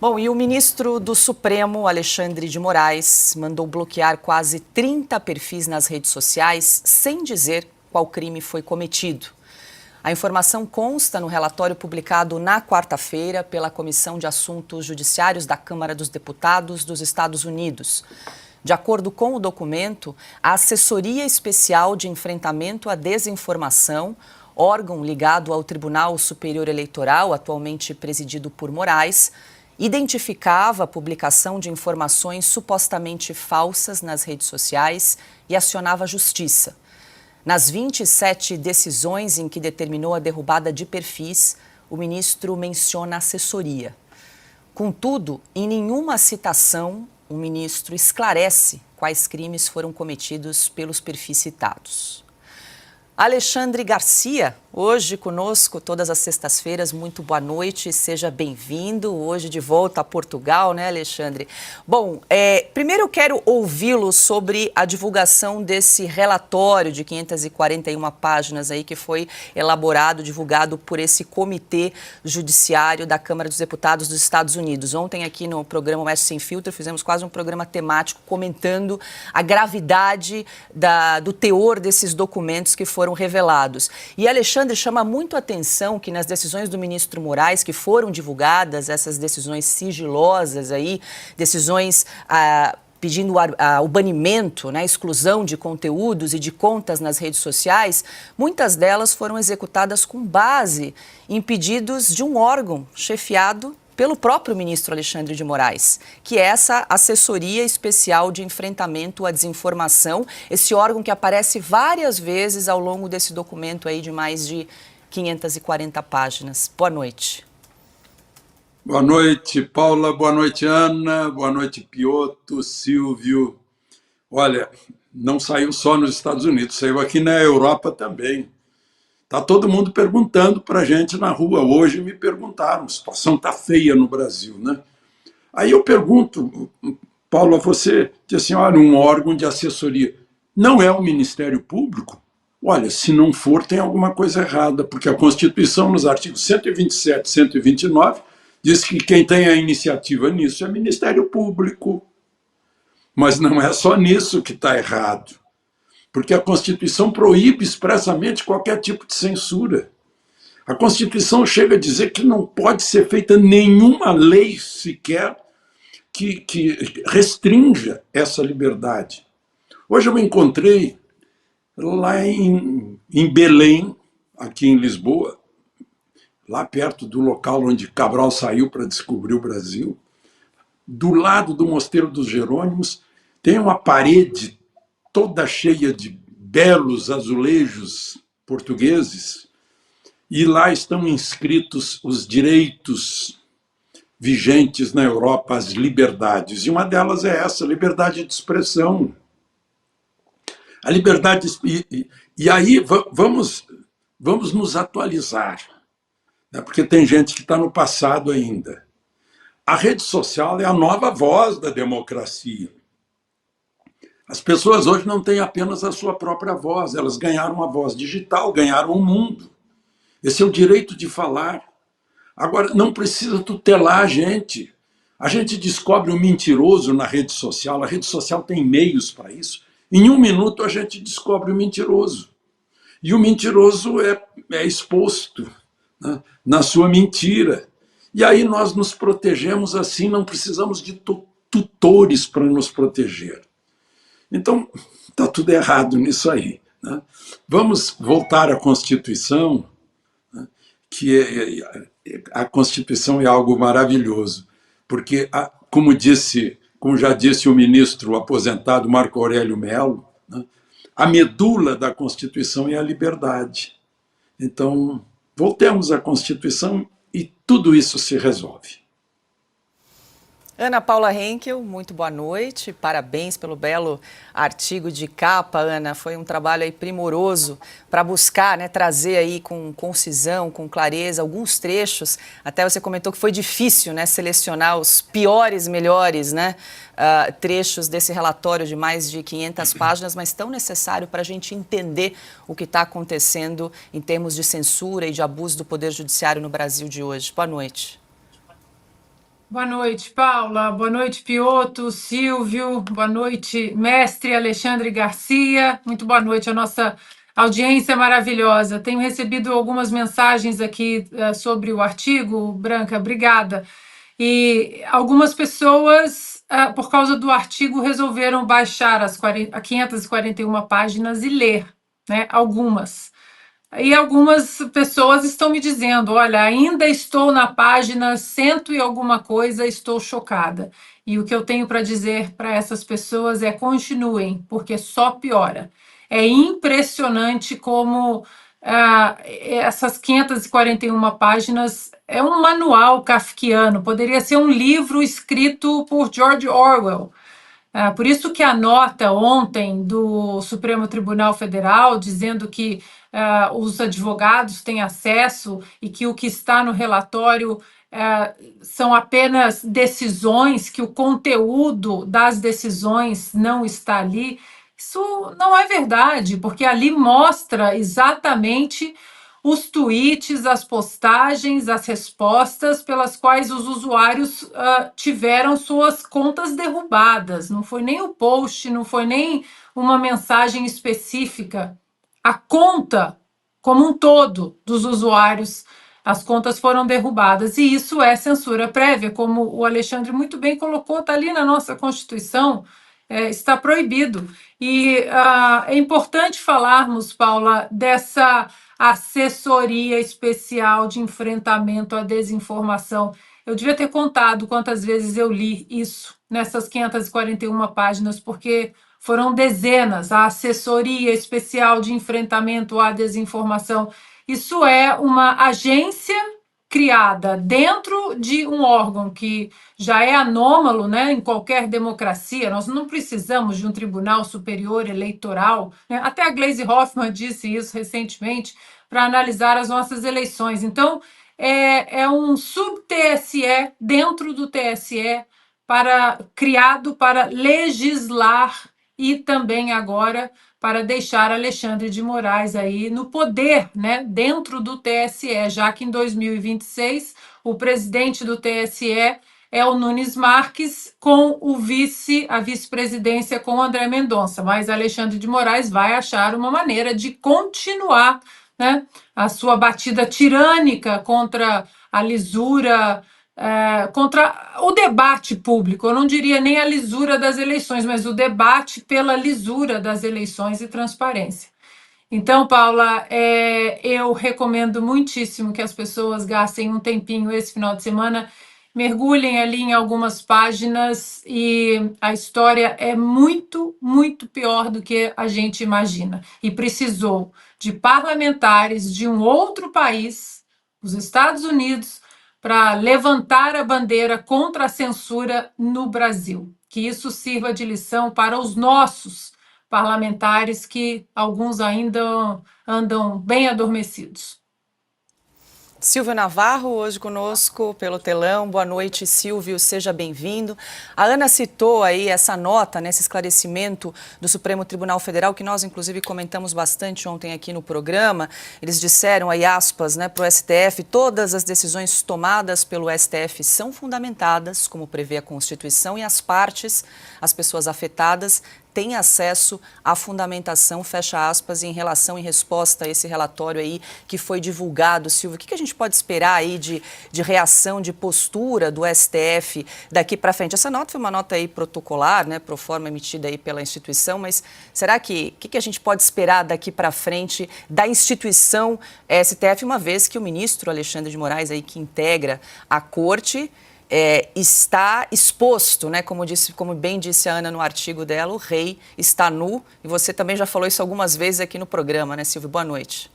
Bom, e o ministro do Supremo, Alexandre de Moraes, mandou bloquear quase 30 perfis nas redes sociais sem dizer qual crime foi cometido. A informação consta no relatório publicado na quarta-feira pela Comissão de Assuntos Judiciários da Câmara dos Deputados dos Estados Unidos. De acordo com o documento, a Assessoria Especial de Enfrentamento à Desinformação, órgão ligado ao Tribunal Superior Eleitoral, atualmente presidido por Moraes, identificava a publicação de informações supostamente falsas nas redes sociais e acionava a Justiça. Nas 27 decisões em que determinou a derrubada de perfis, o ministro menciona a assessoria. Contudo, em nenhuma citação, o ministro esclarece quais crimes foram cometidos pelos perfis citados. Alexandre Garcia, hoje conosco todas as sextas-feiras, muito boa noite, seja bem-vindo, hoje de volta a Portugal, né, Alexandre? Bom, primeiro eu quero ouvi-lo sobre a divulgação desse relatório de 541 páginas aí que foi elaborado, divulgado por esse Comitê Judiciário da Câmara dos Deputados dos Estados Unidos. Ontem aqui no programa Oeste Sem Filtro fizemos quase um programa temático comentando a gravidade do teor desses documentos que foram revelados. E Alexandre, chama muito a atenção que nas decisões do ministro Moraes, que foram divulgadas, essas decisões sigilosas aí, decisões pedindo o banimento, né, a exclusão de conteúdos e de contas nas redes sociais, muitas delas foram executadas com base em pedidos de um órgão chefiado pelo próprio ministro Alexandre de Moraes, que é essa Assessoria Especial de Enfrentamento à Desinformação, esse órgão que aparece várias vezes ao longo desse documento aí de mais de 540 páginas. Boa noite. Boa noite, Paula. Boa noite, Ana. Boa noite, Piotr, Silvio. Olha, não saiu só nos Estados Unidos, saiu aqui na Europa também. Está todo mundo perguntando para a gente na rua. Hoje me perguntaram, a situação está feia no Brasil, né? Aí eu pergunto, Paulo, você diz assim, olha, um órgão de assessoria. Não é o Ministério Público? Olha, se não for, tem alguma coisa errada, porque a Constituição, nos artigos 127 e 129, diz que quem tem a iniciativa nisso é o Ministério Público. Mas não é só nisso que está errado. Porque a Constituição proíbe expressamente qualquer tipo de censura. A Constituição chega a dizer que não pode ser feita nenhuma lei sequer que restrinja essa liberdade. Hoje eu me encontrei lá em Belém, aqui em Lisboa, lá perto do local onde Cabral saiu para descobrir o Brasil, do lado do Mosteiro dos Jerônimos, tem uma parede toda cheia de belos azulejos portugueses, e lá estão inscritos os direitos vigentes na Europa, as liberdades. E uma delas é essa, a liberdade de expressão. A liberdade... E aí vamos nos atualizar, né? Porque tem gente que está no passado ainda. A rede social é a nova voz da democracia. As pessoas hoje não têm apenas a sua própria voz, elas ganharam uma voz digital, ganharam um mundo. Esse é o direito de falar. Agora, não precisa tutelar a gente. A gente descobre um mentiroso na rede social, a rede social tem meios para isso. Em 1 minuto a gente descobre o mentiroso. E o mentiroso é exposto, né, na sua mentira. E aí nós nos protegemos assim, não precisamos de tutores para nos proteger. Então, está tudo errado nisso aí, né? Vamos voltar à Constituição, né? Que a Constituição é algo maravilhoso, porque, como já disse o ministro aposentado Marco Aurélio Mello, né? A medula da Constituição é a liberdade. Então, voltemos à Constituição e tudo isso se resolve. Ana Paula Henkel, muito boa noite, parabéns pelo belo artigo de capa, Ana, foi um trabalho aí primoroso para buscar, né, trazer aí com concisão, com clareza, alguns trechos, até você comentou que foi difícil, né, selecionar os piores, melhores, né, trechos desse relatório de mais de 500 páginas, mas tão necessário para a gente entender o que está acontecendo em termos de censura e de abuso do Poder Judiciário no Brasil de hoje. Boa noite. Boa noite, Paula. Boa noite, Pioto, Silvio. Boa noite, mestre Alexandre Garcia. Muito boa noite à nossa audiência maravilhosa. Tenho recebido algumas mensagens aqui sobre o artigo, Branca, obrigada. E algumas pessoas, por causa do artigo, resolveram baixar as 541 páginas e ler, né? Algumas. E algumas pessoas estão me dizendo: olha, ainda estou na página cento e alguma coisa, estou chocada. E o que eu tenho para dizer para essas pessoas é: continuem, porque só piora. É impressionante como essas 541 páginas é um manual kafkiano, poderia ser um livro escrito por George Orwell. Por isso que a nota ontem do Supremo Tribunal Federal, dizendo que os advogados têm acesso e que o que está no relatório são apenas decisões, que o conteúdo das decisões não está ali, isso não é verdade, porque ali mostra exatamente os tweets, as postagens, as respostas pelas quais os usuários tiveram suas contas derrubadas. Não foi nem o post, não foi nem uma mensagem específica. A conta como um todo dos usuários, as contas foram derrubadas. E isso é censura prévia, como o Alexandre muito bem colocou, está ali na nossa Constituição, está proibido. E é importante falarmos, Paula, dessa assessoria especial de enfrentamento à desinformação. Eu devia ter contado quantas vezes eu li isso nessas 541 páginas, porque foram dezenas, a assessoria especial de enfrentamento à desinformação. Isso é uma agência criada dentro de um órgão que já é anômalo, né, em qualquer democracia. Nós não precisamos de um tribunal superior eleitoral, né? Até a Gleisi Hoffmann disse isso recentemente, para analisar as nossas eleições. Então, é um sub-TSE dentro do TSE criado para legislar e também agora para deixar Alexandre de Moraes aí no poder, né, dentro do TSE, já que em 2026 o presidente do TSE é o Nunes Marques, com a vice-presidência com André Mendonça, mas Alexandre de Moraes vai achar uma maneira de continuar, né, a sua batida tirânica contra a lisura, contra o debate público. Eu não diria nem a lisura das eleições, mas o debate pela lisura das eleições e transparência. Então, Paula, eu recomendo muitíssimo que as pessoas gastem um tempinho esse final de semana, mergulhem ali em algumas páginas, e a história é muito, muito pior do que a gente imagina. E precisou de parlamentares de um outro país, os Estados Unidos, para levantar a bandeira contra a censura no Brasil. Que isso sirva de lição para os nossos parlamentares, que alguns ainda andam bem adormecidos. Silvio Navarro, hoje conosco pelo telão. Boa noite, Silvio, seja bem-vindo. A Ana citou aí essa nota, né, esse esclarecimento do Supremo Tribunal Federal, que nós, inclusive, comentamos bastante ontem aqui no programa. Eles disseram, aí, aspas, né, para o STF: todas as decisões tomadas pelo STF são fundamentadas, como prevê a Constituição, e as partes, as pessoas afetadas, tem acesso à fundamentação, fecha aspas, em resposta a esse relatório aí que foi divulgado. Silvio, o que a gente pode esperar aí de reação, de postura do STF daqui para frente? Essa nota foi uma nota aí protocolar, né, pro forma emitida aí pela instituição, mas será que a gente pode esperar daqui para frente da instituição STF, uma vez que o ministro Alexandre de Moraes aí, que integra a corte, está exposto, né? Como bem disse a Ana no artigo dela, o rei está nu, e você também já falou isso algumas vezes aqui no programa, né, Silvio? Boa noite.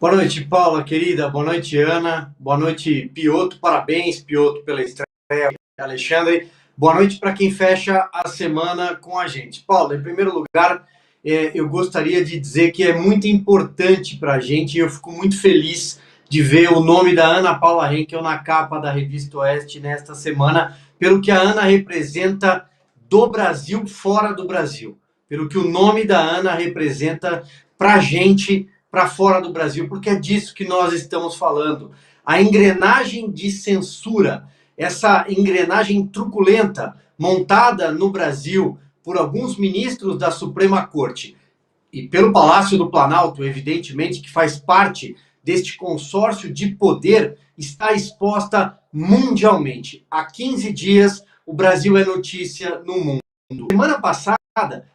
Boa noite, Paula, querida. Boa noite, Ana. Boa noite, Pioto. Parabéns, Pioto, pela estreia. Alexandre. Boa noite para quem fecha a semana com a gente. Paula, em primeiro lugar, eu gostaria de dizer que é muito importante para a gente, e eu fico muito feliz de ver o nome da Ana Paula Henkel na capa da Revista Oeste nesta semana, pelo que a Ana representa do Brasil fora do Brasil, pelo que o nome da Ana representa para a gente, para fora do Brasil, porque é disso que nós estamos falando. a engrenagem de censura, essa engrenagem truculenta montada no Brasil por alguns ministros da Suprema Corte e pelo Palácio do Planalto, evidentemente, que faz parte deste consórcio de poder, está exposta mundialmente. Há 15 dias, o Brasil é notícia no mundo. Semana passada,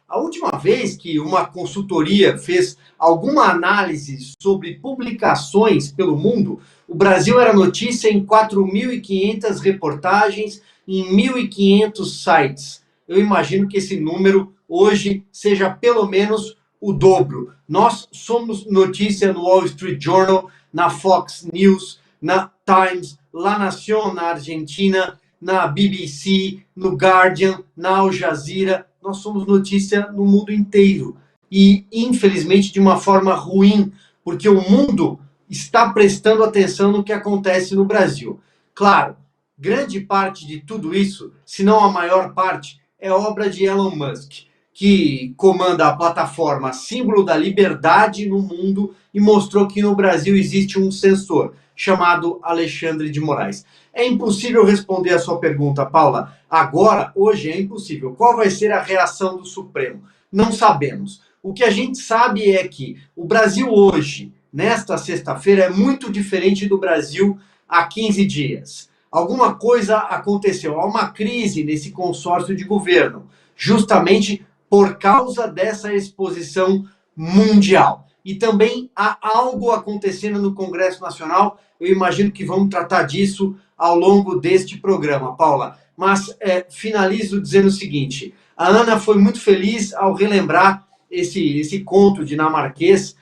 a última vez que uma consultoria fez alguma análise sobre publicações pelo mundo, o Brasil era notícia em 4.500 reportagens, em 1.500 sites. Eu imagino que esse número hoje seja pelo menos o dobro. Nós somos notícia no Wall Street Journal, na Fox News, na Times, La Nación na Argentina, na BBC, no Guardian, na Al Jazeera. Nós somos notícia no mundo inteiro. E, infelizmente, de uma forma ruim, porque o mundo está prestando atenção no que acontece no Brasil. Claro, grande parte de tudo isso, se não a maior parte, é obra de Elon Musk, que comanda a plataforma símbolo da liberdade no mundo e mostrou que no Brasil existe um censor chamado Alexandre de Moraes. É impossível responder a sua pergunta, Paula. Agora, hoje, é impossível. Qual vai ser a reação do Supremo? Não sabemos. O que a gente sabe é que o Brasil hoje, nesta sexta-feira, é muito diferente do Brasil há 15 dias. Alguma coisa aconteceu. Há uma crise nesse consórcio de governo, justamente por causa dessa exposição mundial. E também há algo acontecendo no Congresso Nacional. Eu imagino que vamos tratar disso ao longo deste programa, Paula. Mas finalizo dizendo o seguinte: a Ana foi muito feliz ao relembrar esse conto dinamarquês,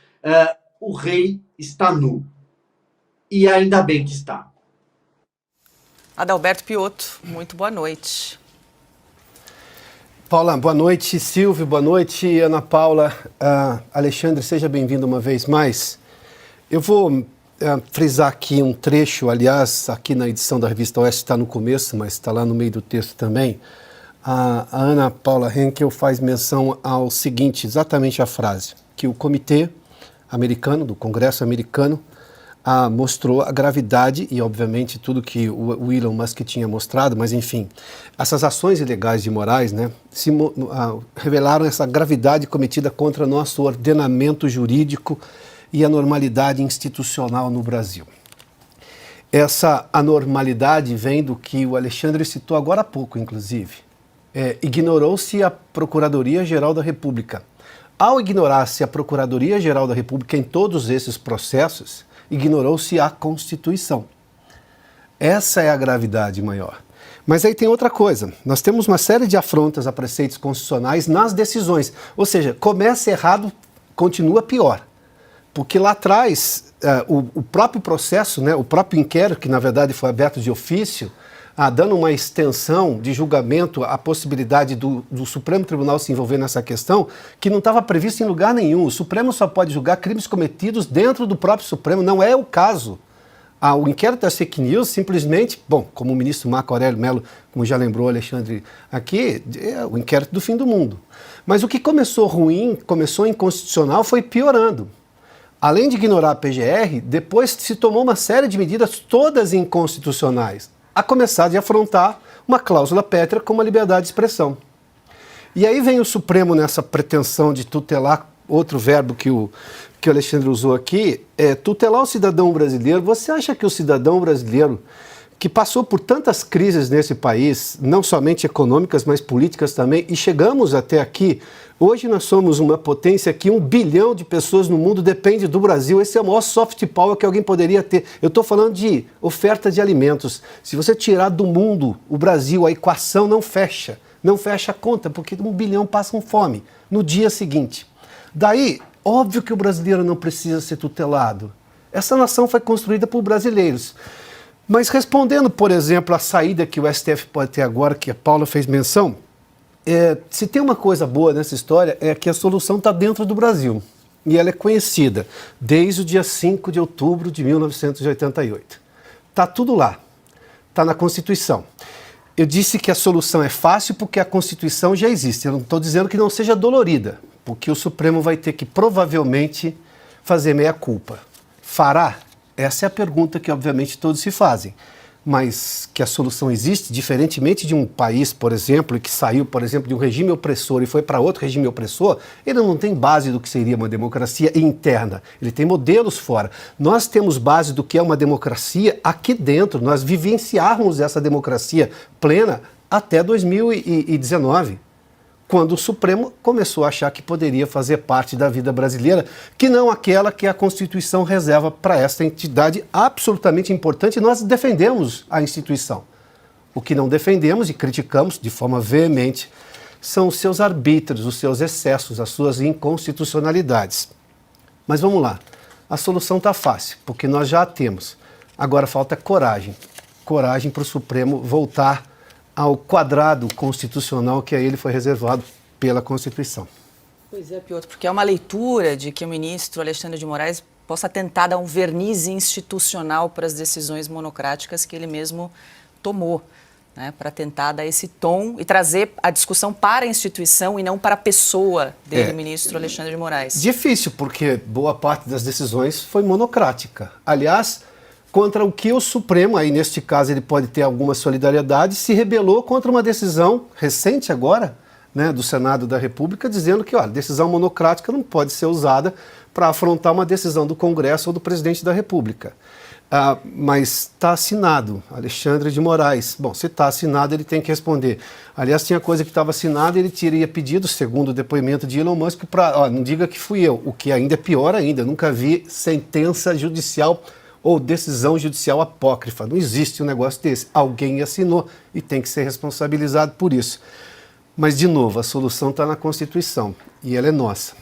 O Rei Está Nu. E ainda bem que está. Adalberto Piotto, muito boa noite. Paula, boa noite. Silvio, boa noite. Ana Paula, Alexandre, seja bem-vindo uma vez mais. Eu vou frisar aqui um trecho, aliás, aqui na edição da Revista Oeste está no começo, mas está lá no meio do texto também. A Ana Paula Henkel faz menção ao seguinte, exatamente a frase, que o comitê americano, do Congresso americano, mostrou a gravidade e, obviamente, tudo que o Elon Musk tinha mostrado, mas, enfim, essas ações ilegais de Moraes, né, revelaram essa gravidade cometida contra nosso ordenamento jurídico e a normalidade institucional no Brasil. Essa anormalidade vem do que o Alexandre citou agora há pouco, inclusive. Ignorou-se a Procuradoria-Geral da República. Ao ignorar-se a Procuradoria-Geral da República em todos esses processos, ignorou-se a Constituição. Essa é a gravidade maior. Mas aí tem outra coisa. Nós temos uma série de afrontas a preceitos constitucionais nas decisões. Ou seja, começa errado, continua pior. Porque lá atrás, o próprio processo, né, o próprio inquérito, que na verdade foi aberto de ofício, dando uma extensão de julgamento à possibilidade do Supremo Tribunal se envolver nessa questão, que não estava previsto em lugar nenhum. O Supremo só pode julgar crimes cometidos dentro do próprio Supremo, não é o caso. O inquérito das fake news simplesmente, bom, como o ministro Marco Aurélio Mello, como já lembrou Alexandre aqui, é o inquérito do fim do mundo. Mas o que começou ruim, começou inconstitucional, foi piorando. Além de ignorar a PGR, depois se tomou uma série de medidas todas inconstitucionais, a começar de afrontar uma cláusula pétrea como a liberdade de expressão. E aí vem o Supremo nessa pretensão de tutelar, outro verbo que o Alexandre usou aqui, tutelar o cidadão brasileiro. Você acha que o cidadão brasileiro, que passou por tantas crises nesse país, não somente econômicas, mas políticas também, e chegamos até aqui, hoje nós somos uma potência que 1 bilhão de pessoas no mundo depende do Brasil. Esse é o maior soft power que alguém poderia ter. Eu estou falando de oferta de alimentos. Se você tirar do mundo o Brasil, a equação não fecha a conta, porque 1 bilhão passam fome no dia seguinte. Daí, óbvio que o brasileiro não precisa ser tutelado. Essa nação foi construída por brasileiros. Mas respondendo, por exemplo, a saída que o STF pode ter agora, que a Paula fez menção, se tem uma coisa boa nessa história é que a solução está dentro do Brasil. E ela é conhecida desde o dia 5 de outubro de 1988. Está tudo lá. Está na Constituição. Eu disse que a solução é fácil porque a Constituição já existe. Eu não estou dizendo que não seja dolorida, porque o Supremo vai ter que provavelmente fazer meia-culpa. Fará? Essa é a pergunta que, obviamente, todos se fazem. Mas que a solução existe, diferentemente de um país, por exemplo, que saiu, por exemplo, de um regime opressor e foi para outro regime opressor, ele não tem base do que seria uma democracia interna. Ele tem modelos fora. Nós temos base do que é uma democracia aqui dentro. Nós vivenciarmos essa democracia plena até 2019. Quando o Supremo começou a achar que poderia fazer parte da vida brasileira, que não aquela que a Constituição reserva para esta entidade absolutamente importante. Nós defendemos a instituição. O que não defendemos e criticamos de forma veemente são os seus arbítrios, os seus excessos, as suas inconstitucionalidades. Mas vamos lá, a solução está fácil, porque nós já a temos. Agora falta coragem. Coragem para o Supremo voltar ao quadrado constitucional que a ele foi reservado pela Constituição. Pois é, Piotr, porque é uma leitura de que o ministro Alexandre de Moraes possa tentar dar um verniz institucional para as decisões monocráticas que ele mesmo tomou, né, para tentar dar esse tom e trazer a discussão para a instituição e não para a pessoa dele, ministro Alexandre de Moraes. Difícil, porque boa parte das decisões foi monocrática. Aliás, contra o que o Supremo, aí neste caso ele pode ter alguma solidariedade, se rebelou contra uma decisão recente agora, né, do Senado da República, dizendo que a decisão monocrática não pode ser usada para afrontar uma decisão do Congresso ou do presidente da República. Mas está assinado, Alexandre de Moraes. Bom, se está assinado, ele tem que responder. Aliás, tinha coisa que estava assinada, ele teria pedido, segundo o depoimento de Elon Musk, para, não diga que fui eu, o que ainda é pior ainda, nunca vi sentença judicial ou decisão judicial apócrifa. Não existe um negócio desse. Alguém assinou e tem que ser responsabilizado por isso. Mas, de novo, a solução está na Constituição e ela é nossa.